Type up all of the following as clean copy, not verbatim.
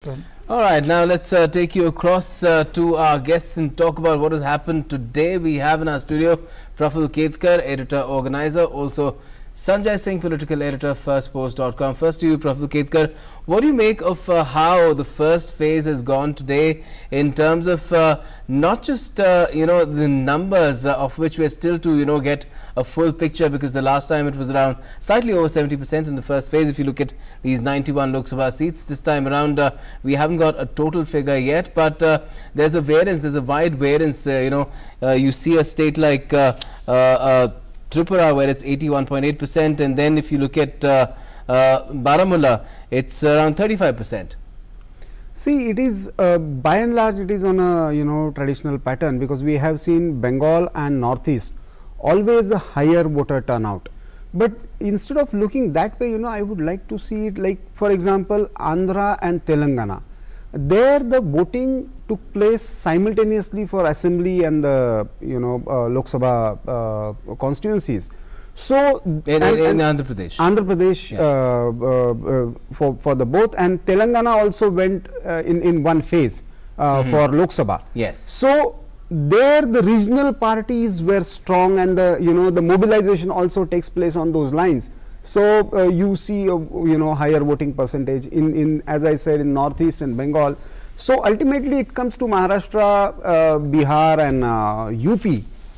turn. All right, now let's take you across to our guests and talk about what has happened today. We have in our studio Praful Ketkar, editor-organizer, also Sanjay Singh, political editor, Firstpost.com. First to you, Praful Ketkar. What do you make of how the first phase has gone today in terms of not just the numbers of which we're still to get a full picture, because the last time it was around slightly over 70% in the first phase. If you look at these 91 Lok Sabha seats, this time around we haven't got a total figure yet, but there's a variance, there's a wide variance. You see a state like Tripura, where it's 81.8%, and then if you look at Baramulla, it's around 35%. See, it is by and large it is on a traditional pattern, because we have seen Bengal and Northeast always a higher voter turnout. But instead of looking that way, I would like to see it like, for example, Andhra and Telangana. There the voting took place simultaneously for assembly and the Lok Sabha constituencies. So in Andhra Pradesh, for the both, and Telangana also went in one phase for Lok Sabha. Yes. So there the regional parties were strong, and the mobilization also takes place on those lines. So you see a higher voting percentage in as I said, in Northeast and Bengal. So ultimately it comes to Maharashtra, Bihar and UP,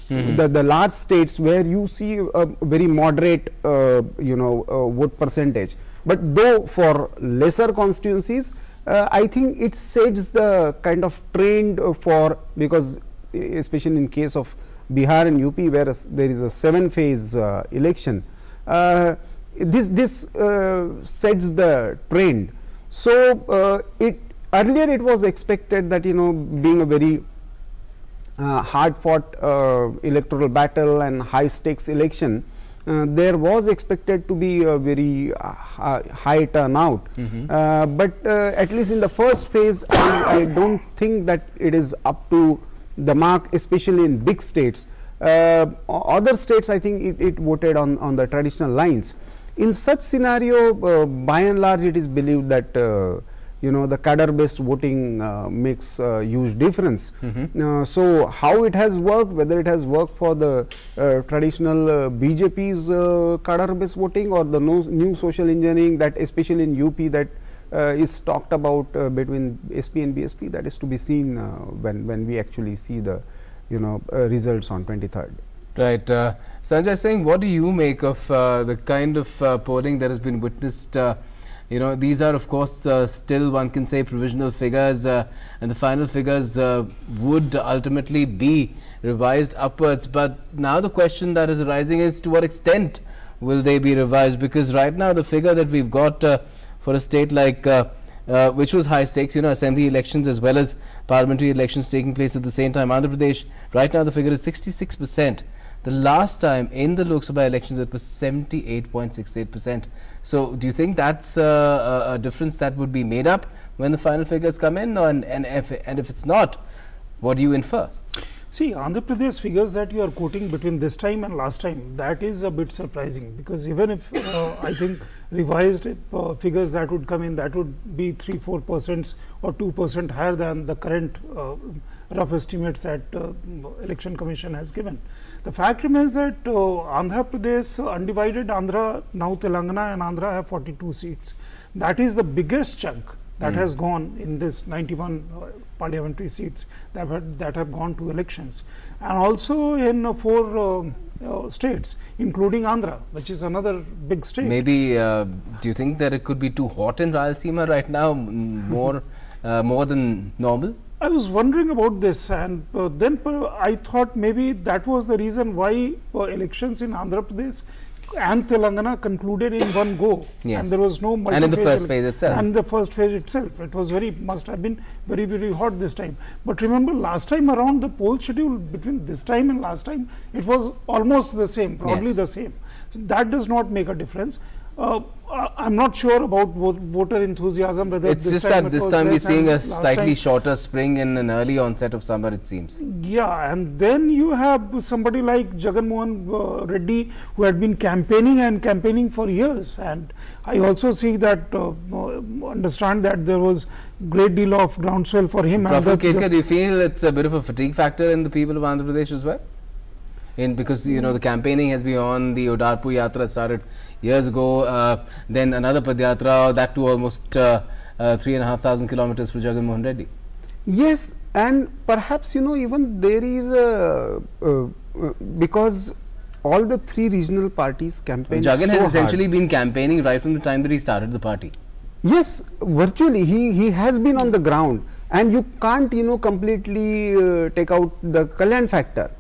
the large states where you see a very moderate vote percentage. But though for lesser constituencies, I think it sets the kind of trend for, because especially in case of Bihar and UP, where there is a 7-phase election, this sets the trend. So earlier it was expected that being a very hard fought electoral battle and high stakes election, there was expected to be a very high turnout. But at least in the first phase, I don't think that it is up to the mark, especially in big states. Other states, I think it voted on the traditional lines. In such scenario, by and large, it is believed that the cadre based voting makes a huge difference. So how it has worked, whether it has worked for the traditional BJP's cadre based voting, or the new social engineering that especially in UP that is talked about between SP and BSP, that is to be seen when we actually see the results on 23rd. Right. Sanjay Singh, what do you make of the kind of polling that has been witnessed? These are of course still, one can say, provisional figures, and the final figures would ultimately be revised upwards. But now the question that is arising is, to what extent will they be revised? Because right now the figure that we've got for a state like which was high stakes, assembly elections as well as parliamentary elections taking place at the same time, Andhra Pradesh, right now the figure is 66%. The last time in the Lok Sabha elections it was 78.68%. So do you think that's a difference that would be made up when the final figures come in, and if it's not, what do you infer? See, Andhra Pradesh figures that you are quoting between this time and last time, that is a bit surprising, because even if I think revised figures that would come in, that would be 3-4% or 2% higher than the current rough estimates that Election Commission has given. The fact remains that Andhra Pradesh, undivided Andhra, now Telangana and Andhra have 42 seats. That is the biggest chunk that has gone in this 91 parliamentary seats that have gone to elections, and also in 4 states, including Andhra, which is another big state. Maybe do you think that it could be too hot in Rayalaseema right now, more than normal? I was wondering about this, and then I thought maybe that was the reason why elections in Andhra Pradesh and Telangana concluded in one go. Yes. And there was no and in the first phase itself. And the first phase itself, it was must have been very, very hot this time. But remember, last time around, the poll schedule between this time and last time, it was almost the same, probably the same. So that does not make a difference. I'm not sure about voter enthusiasm. Whether it's just that this time we're seeing a slightly shorter spring and an early onset of summer, it seems. Yeah, and then you have somebody like Jagan Mohan Reddy, who had been campaigning for years, and I also see that understand that there was great deal of groundswell for him. Praful Ketkar, do you feel it's a bit of a fatigue factor in the people of Andhra Pradesh as well? Because the campaigning has been on, the Udarpur Yatra started years ago, then another Padyatra, that too almost 3,500 kilometers for Jagan Mohan Reddy. Yes, and perhaps even there is a because all the three regional parties campaign. Jagan has essentially been campaigning right from the time that he started the party. Yes, virtually he has been on the ground, and you can't completely take out the Kalyan factor.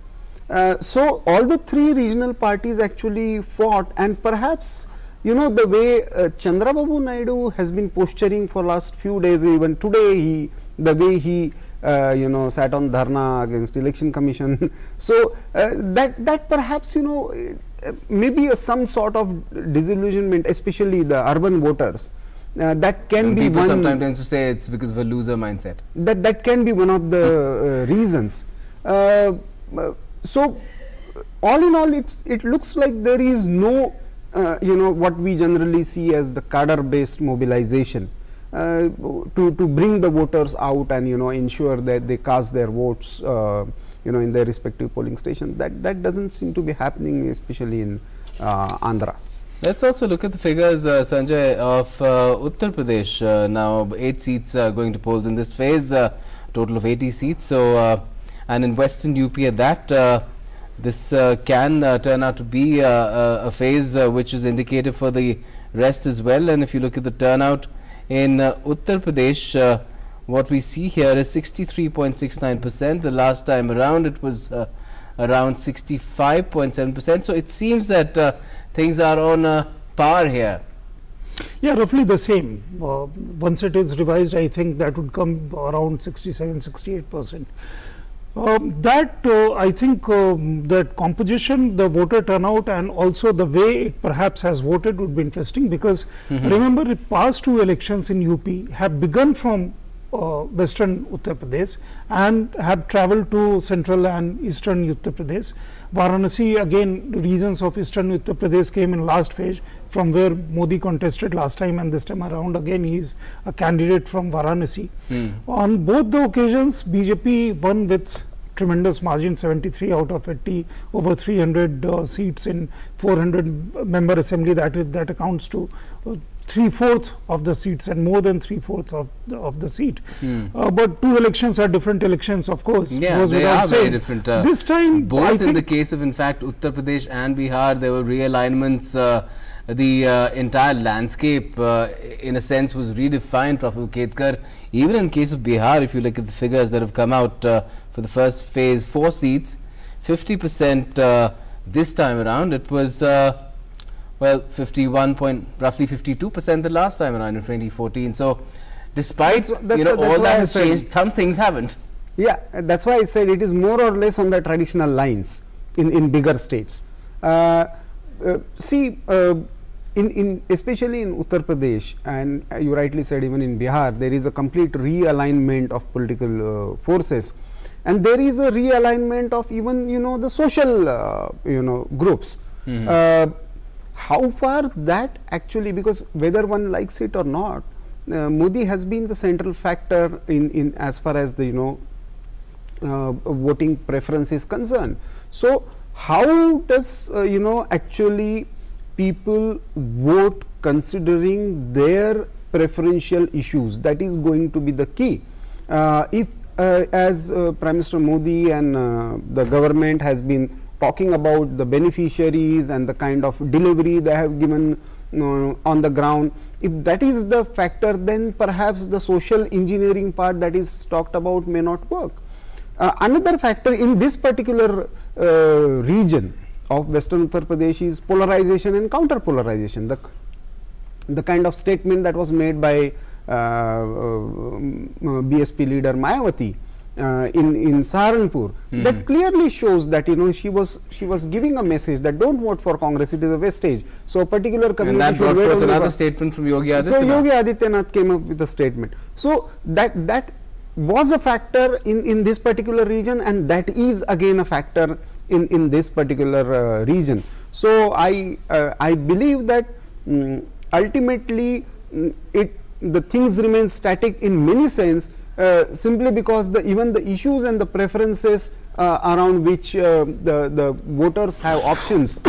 So all the three regional parties actually fought, and perhaps the way Chandrababu Naidu has been posturing for last few days, even today the way he sat on dharna against election commission. So that perhaps maybe some sort of disillusionment, especially the urban voters. That can be people one. Sometimes tend to say it's because of a loser mindset. That can be one of the reasons. So all in all, it looks like there is no what we generally see as the cadre based mobilization to bring the voters out and ensure that they cast their votes in their respective polling stations. That doesn't seem to be happening, especially in Andhra. Let's also look at the figures, Sanjay, of Uttar Pradesh. Now 8 seats going to polls in this phase, total of 80 seats. So and in Western UP at that, this can turn out to be a phase which is indicative for the rest as well. And if you look at the turnout in Uttar Pradesh, what we see here is 63.69%. The last time around it was around 65.7%. So it seems that things are on par here. Yeah, roughly the same. Once it is revised, I think that would come around 67-68%. I think that composition, the voter turnout, and also the way it perhaps has voted would be interesting, because remember, the past two elections in UP have begun from western Uttar Pradesh and have travelled to central and eastern Uttar Pradesh. Varanasi, again, regions of eastern Uttar Pradesh came in last phase, from where Modi contested last time, and this time around again he is a candidate from Varanasi. On both the occasions, BJP won with tremendous margin, 73 out of 80, over 300 seats in 400 member assembly. That accounts to 3/4 of the seats and more than 3/4 of the seat. But two elections are different elections, of course. Yeah, they are very different. This time, both in the case of, in fact, Uttar Pradesh and Bihar, there were realignments. The entire landscape, in a sense, was redefined, Praful Ketkar. Even in case of Bihar, if you look at the figures that have come out for the first phase, 4 seats, 50% this time around. It was well, 51 point, roughly 52% the last time around in 2014. So despite all that has changed, some things haven't. Yeah, that's why I said it is more or less on the traditional lines in bigger states. See, especially in Uttar Pradesh, and you rightly said even in Bihar, there is a complete realignment of political forces, and there is a realignment of even the social groups. How far that actually, because whether one likes it or not, Modi has been the central factor in as far as the voting preference is concerned. So how does actually people vote considering their preferential issues? That is going to be the key. If as Prime Minister Modi and the government has been talking about the beneficiaries and the kind of delivery they have given on the ground, if that is the factor, then perhaps the social engineering part that is talked about may not work. Another factor in this particular region of Western Uttar Pradesh is polarization and counter polarization. The kind of statement that was made by BSP leader Mayawati in Saharanpur, that clearly shows that she was giving a message that don't vote for Congress, it is a wastage. So a particular community and that should brought wait forth only another for statement from Yogi Adityanath. So Yogi Adityanath came up with a statement. So that was a factor in this particular region, and that is again a factor in this particular region. So I believe that ultimately the things remain static in many sense, simply because even the issues and the preferences around which the voters have options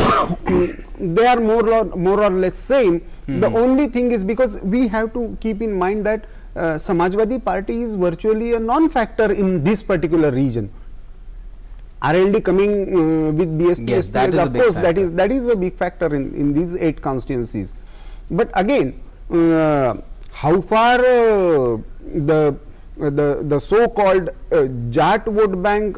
they are more or less same. The only thing is, because we have to keep in mind that Samajwadi Party is virtually a non-factor in this particular region. RLD coming with BSP, yes, that is of course factor. that is a big factor in these 8 constituencies. But again, how far the so-called Jat vote bank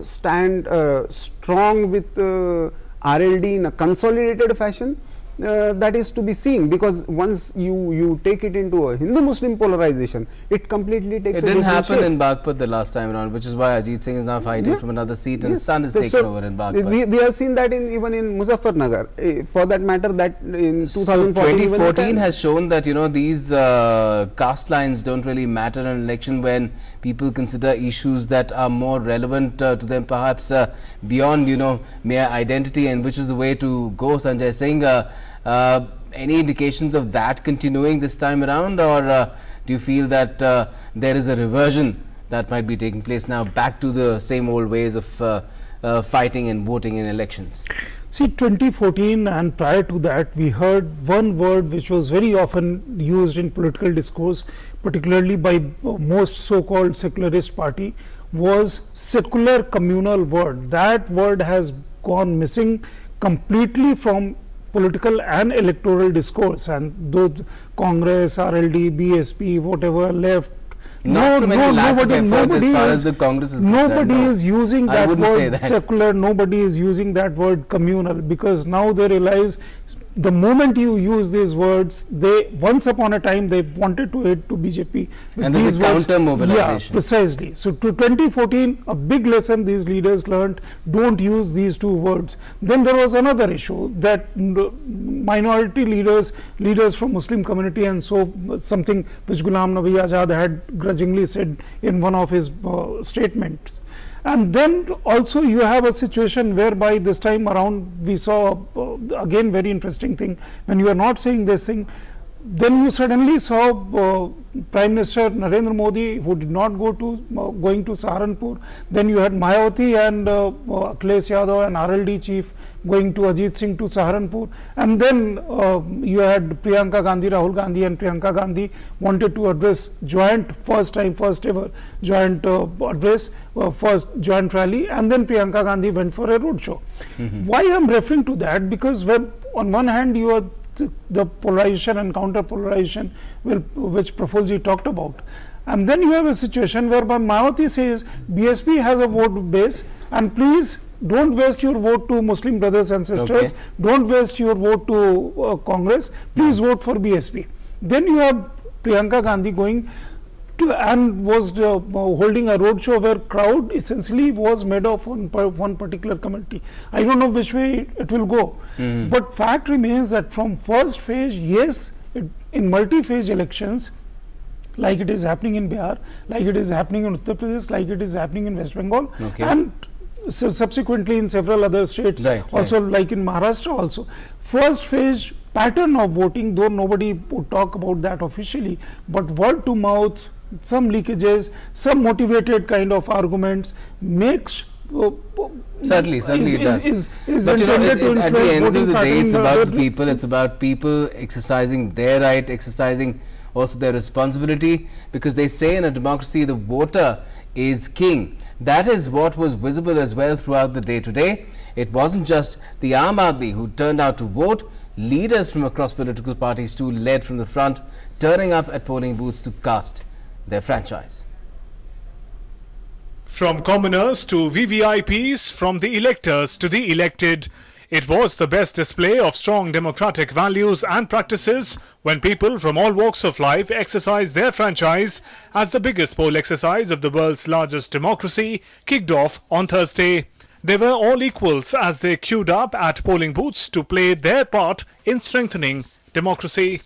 stand strong with RLD in a consolidated fashion, that is to be seen, because once you take it into a Hindu-Muslim polarization, it completely takes. It didn't happen in Bagpat the last time around, which is why Ajit Singh is now fighting from another seat, and his son is taken over in Bagpat. We have seen that even in Muzaffarnagar, for that matter, that in 2014. So 2014 has shown that these caste lines don't really matter in an election when people consider issues that are more relevant to them, perhaps beyond mere identity, and which is the way to go. Sanjay Singh, any indications of that continuing this time around, or do you feel that there is a reversion that might be taking place now, back to the same old ways of fighting and voting in elections? See, 2014 and prior to that, we heard one word which was very often used in political discourse, particularly by most so-called secularist party, was secular communal word. That word has gone missing completely from political and electoral discourse, and though Congress, RLD, BSP, whatever left, nobody as the Congress is nobody concerned, is using that word secular, nobody is using that word communal, because now they realize the moment you use these words, once upon a time they wanted to aid to BJP with and these words. Counter mobilization. Yeah, precisely. So to 2014, a big lesson these leaders learned: don't use these 2 words. Then there was another issue that minority leaders from Muslim community, and so something which Ghulam Nabi Azad had grudgingly said in one of his statements. And then also you have a situation whereby this time around we saw again very interesting thing. When you are not saying this thing, then you suddenly saw Prime Minister Narendra Modi, who did not going to Saharanpur. Then you had Mayawati and Akhilesh Yadav and RLD chief going to Ajit Singh to Saharanpur, and then you had Priyanka Gandhi, Rahul Gandhi and Priyanka Gandhi wanted to address first ever joint address, first joint rally, and then Priyanka Gandhi went for a road show. Why I am referring to that? Because when on one hand you are the polarization and counter polarization which Praful ji talked about, and then you have a situation whereby Mayawati says BSP has a vote base, and please don't waste your vote to Muslim brothers and sisters, don't waste your vote to Congress, please vote for BSP. Then you have Priyanka Gandhi going to and was holding a road show where crowd essentially was made of one particular community. I don't know which way it will go, but fact remains that from first phase, yes, in multi-phase elections, like it is happening in Bihar, like it is happening in Uttar Pradesh, like it is happening in West Bengal, and subsequently in several other states, also like in Maharashtra also. First phase pattern of voting, though nobody would talk about that officially, but word to mouth, some leakages, some motivated kind of arguments makes certainly it does. But at the end of the day, it's about the people. It's about people exercising their right, exercising also their responsibility, because they say in a democracy the voter is king. That is what was visible as well throughout the day today. It wasn't just the Aam Aadmi who turned out to vote. Leaders from across political parties too led from the front, turning up at polling booths to cast their franchise. From commoners to VVIPs, from the electors to the elected, It was the best display of strong democratic values and practices when people from all walks of life exercised their franchise as the biggest poll exercise of the world's largest democracy kicked off on Thursday. They were all equals as they queued up at polling booths to play their part in strengthening democracy.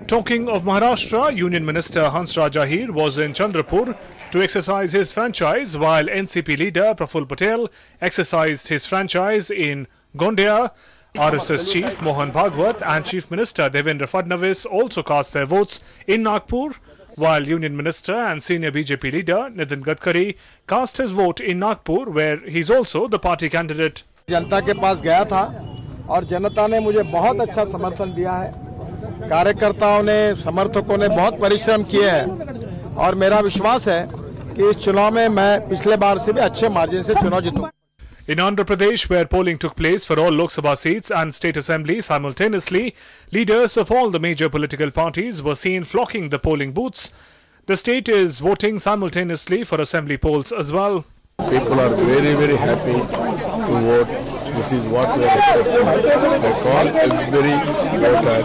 Talking of Maharashtra, Union Minister Hansraj Ahir was in Chandrapur to exercise his franchise, while NCP leader Praful Patel exercised his franchise in Gondia. RSS Chief Mohan Bhagwat and Chief Minister Devendra Fadnavis also cast their votes in Nagpur, while Union Minister and senior BJP leader Nitin Gadkari cast his vote in Nagpur, where he is also the party candidate. जनता के पास गया था और जनता ने मुझे बहुत अच्छा समर्थन दिया है। कार्यकर्ताओं ने, समर्थकों ने बहुत परिश्रम किए हैं और मेरा विश्वास है कि इस चुनाव में मैं पिछले बार से भी अच्छे मार्जिन से चुनाव जीतूंगा। In Andhra Pradesh, where polling took place for all Lok Sabha seats and state assembly simultaneously, leaders of all the major political parties were seen flocking the polling booths. The state is voting simultaneously for assembly polls as well. People are very, very happy to vote. This is what we are expecting. I call every voter,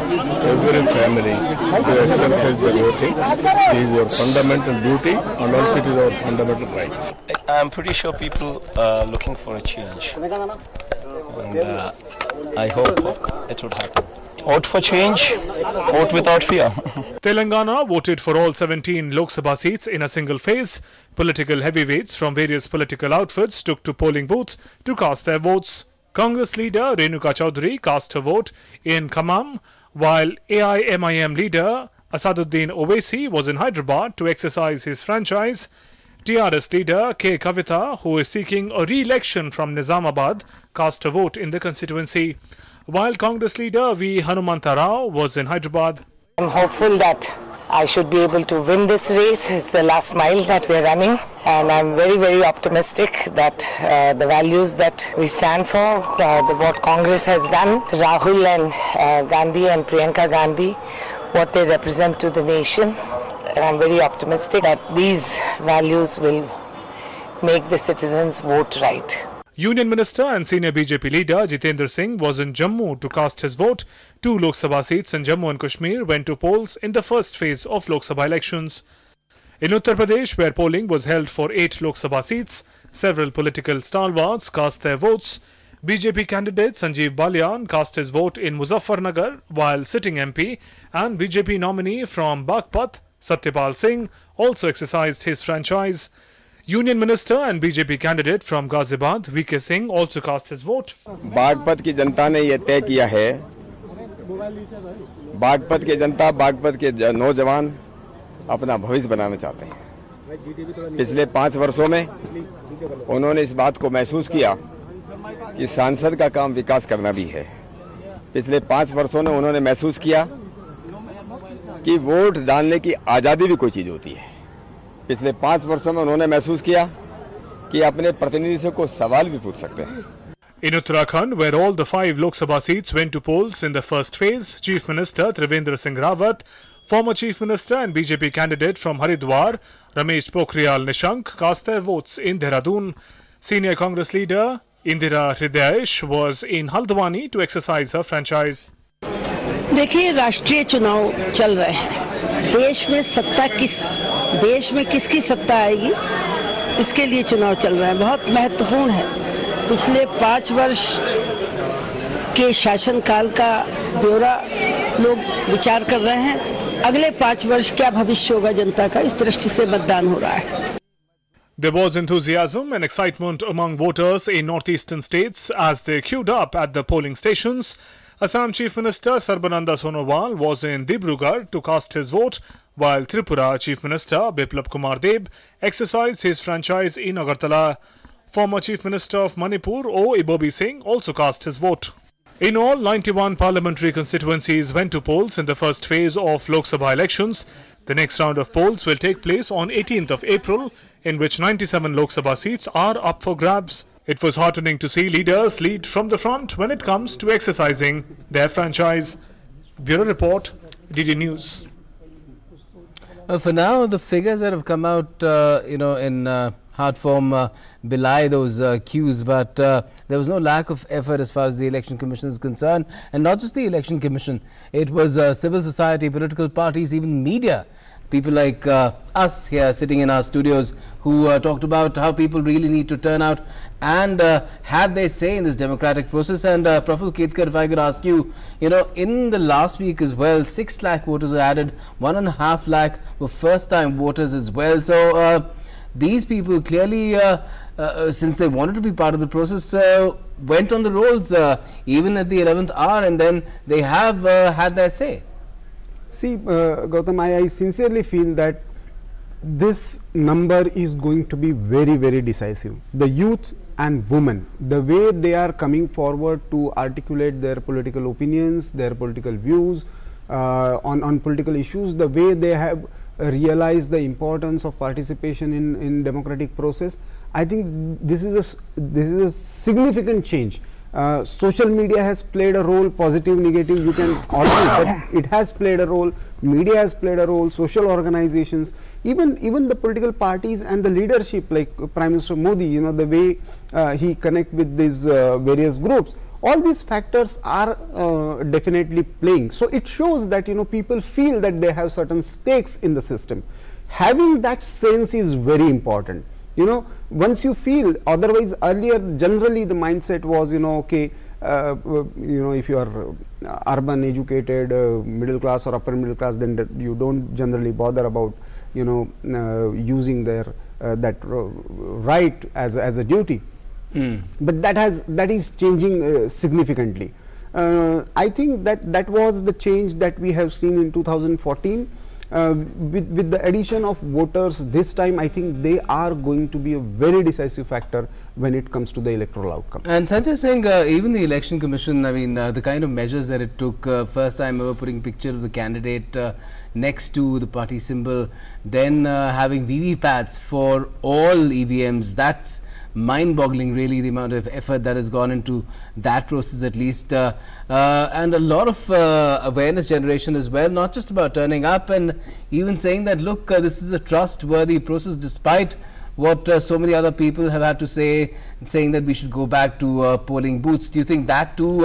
every family to exercise their voting. It is your fundamental duty and also it is our fundamental right. I'm pretty sure people are looking for a change. And I hope it would happen. Vote for change, vote without fear. Telangana voted for all 17 Lok Sabha seats in a single phase. Political heavyweights from various political outfits took to polling booths to cast their votes. Congress leader Renuka Chaudhary cast her vote in Khammam, while AIMIM leader Asaduddin Owaisi was in Hyderabad to exercise his franchise. TRS leader K. Kavitha, who is seeking a re-election from Nizamabad, cast a vote in the constituency, while Congress leader V. Hanumanta Rao was in Hyderabad. I'm hopeful that I should be able to win this race. It's the last mile that we're running, and I'm very, very optimistic that the values that we stand for, what Congress has done, Rahul and Gandhi and Priyanka Gandhi, what they represent to the nation, and I'm very optimistic that these values will make the citizens vote right. Union Minister and senior BJP leader Jitendra Singh was in Jammu to cast his vote. 2 Lok Sabha seats in Jammu and Kashmir went to polls in the first phase of Lok Sabha elections. In Uttar Pradesh, where polling was held for 8 Lok Sabha seats, several political stalwarts cast their votes. BJP candidate Sanjeev Balyan cast his vote in Muzaffarnagar, while sitting MP and BJP nominee from Bagpat, Satyapal Singh, also exercised his franchise. Union Minister and BJP candidate from Ghaziabad, VK Singh, also cast his vote. Baghpat की जनता ने ये तय किया है, बागपत की जनता, बागपत के नौजवान अपना भविष्य बनाना चाहते हैं। पिछले 5 वर्षों में उन्होंने इस बात को महसूस किया कि सांसद का काम विकास करना भी है। पिछले 5 वर्षों में उन्होंने महसूस किया कि वोट डालने की आज़ादी भी कोई चीज़ होती है। पिछले 5 वर्षों में उन्होंने महसूस किया कि अपने प्रतिनिधि से कोई सवाल भी पूछ सकते हैं। In Uttarakhand, where all the 5 Lok Sabha seats went to polls in the first phase, Chief Minister Trivendra Singh Rawat, former Chief Minister and BJP candidate from Haridwar, Ramesh Pokhriyal Nishank, cast their votes in Dehradun. Senior Congress leader Indira Hridayesh was in Haldwani to exercise her franchise. देखिए, राष्ट्रीय चुनाव चल रहे हैं। देश में किसकी सत्ता आएगी, इसके लिए चुनाव चल रहे हैं। बहुत महत्वपूर्ण है। पिछले 5 वर्ष के शासनकाल का ब्यौरा लोग विचार कर रहे हैं। अगले 5 वर्ष क्या भविष्य होगा जनता का, इस दृष्टि से मतदान हो रहा है। There was enthusiasm and excitement among voters in northeastern states as they queued up at the polling stations. Assam Chief Minister Sarbananda Sonowal was in Dibrugarh to cast his vote, while Tripura Chief Minister Biplab Kumar Deb exercised his franchise in Agartala. Former Chief Minister of Manipur O. Ibobi Singh also cast his vote. In all, 91 parliamentary constituencies went to polls in the first phase of Lok Sabha elections. The next round of polls will take place on 18th of April, in which 97 Lok Sabha seats are up for grabs. It was heartening to see leaders lead from the front when it comes to exercising their franchise. Bureau Report, DD News. For now, the figures that have come out, in hard form belie those cues, but there was no lack of effort as far as the Election Commission is concerned, and not just the Election Commission. It was civil society, political parties, even media. People like us here sitting in our studios who talked about how people really need to turn out and have their say in this democratic process. And Praful Ketkar, if I could ask you, in the last week as well, 6 lakh voters were added, 1.5 lakh were first-time voters as well. So these people clearly, since they wanted to be part of the process, went on the rolls even at the 11th hour, and then they have had their say. See, Gautam, I sincerely feel that this number is going to be very, very decisive. The youth and women, the way they are coming forward to articulate their political opinions, their political views on political issues, the way they have realized the importance of participation in democratic process, I think this is a significant change. Social media has played a role, positive, negative, you can argue, but it has played a role. Media has played a role, social organizations, even the political parties and the leadership like Prime Minister Modi, the way he connect with these various groups. All these factors are definitely playing. So it shows that people feel that they have certain stakes in the system. Having that sense is very important. Once you feel, otherwise earlier generally the mindset was, okay, if you are urban, educated, middle class or upper middle class, then you don't generally bother about, using their that right as a duty. But that is changing significantly. I think that was the change that we have seen in 2014. With the addition of voters this time, I think they are going to be a very decisive factor when it comes to the electoral outcome. And Sanjay saying even the Election Commission, I mean the kind of measures that it took, first time ever putting picture of the candidate next to the party symbol, then having VVPATs for all EVMs, that's mind-boggling really, the amount of effort that has gone into that process at least, and a lot of awareness generation as well, not just about turning up and even saying that look, this is a trustworthy process despite what so many other people have had to say, saying that we should go back to polling booths. Do you think that too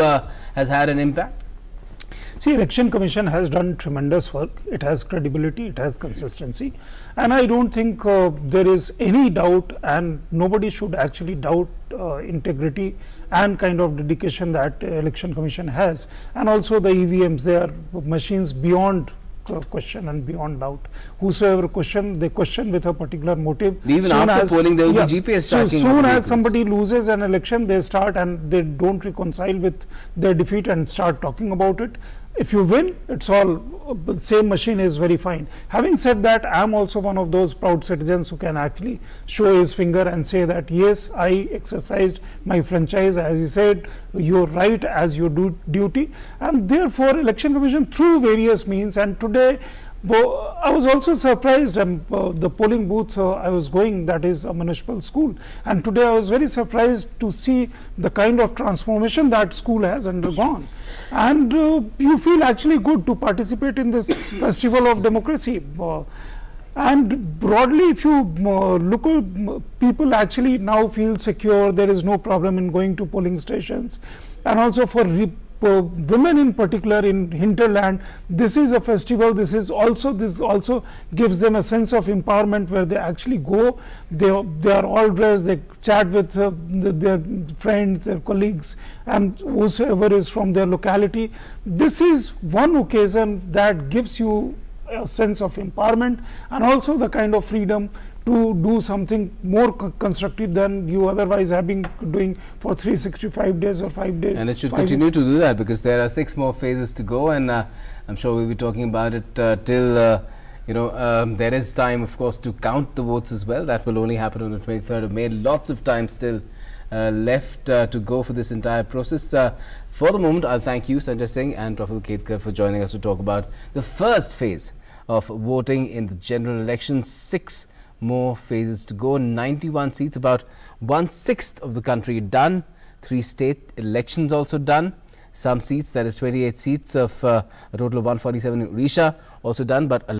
has had an impact? See, Election Commission has done tremendous work. It has credibility, it has consistency, and I don't think there is any doubt, and nobody should actually doubt integrity and kind of dedication that Election Commission has. And also the EVMs, they are machines beyond question and beyond doubt. Whosoever question, they question with a particular motive. Even after polling, there will be GPS tracking. So soon as somebody loses an election, they start and they don't reconcile with their defeat and start talking about it. If you win, it's all the same machine is very fine. Having said that, I am also one of those proud citizens who can actually show his finger and say that yes, I exercised my franchise, as he said, your right as your duty, and therefore Election Commission through various means. And today I was also surprised, the polling booth I was going, that is a municipal school, and today I was very surprised to see the kind of transformation that school has undergone. And you feel actually good to participate in this festival of democracy. And broadly, if you look at people actually now feel secure, there is no problem in going to polling stations. And also for women in particular in hinterland, this is a festival. This also gives them a sense of empowerment where they actually go, they are all dressed, they chat with their friends, their colleagues, and whosoever is from their locality. This is one occasion that gives you a sense of empowerment and also the kind of freedom to do something more constructive than you otherwise have been doing for 365 days or 5 days. And it should continue to do that, because there are 6 more phases to go, and I'm sure we'll be talking about it till there is time, of course, to count the votes as well. That will only happen on the 23rd of May. Lots of time still left to go for this entire process. For the moment, I'll thank you, Sanjay Singh and Praful Ketkar, for joining us to talk about the first phase of voting in the general elections. 6 more phases to go, 91 seats, about 1/6 of the country done, 3 state elections also done, some seats, that is 28 seats of a total of 147 in Odisha also done, but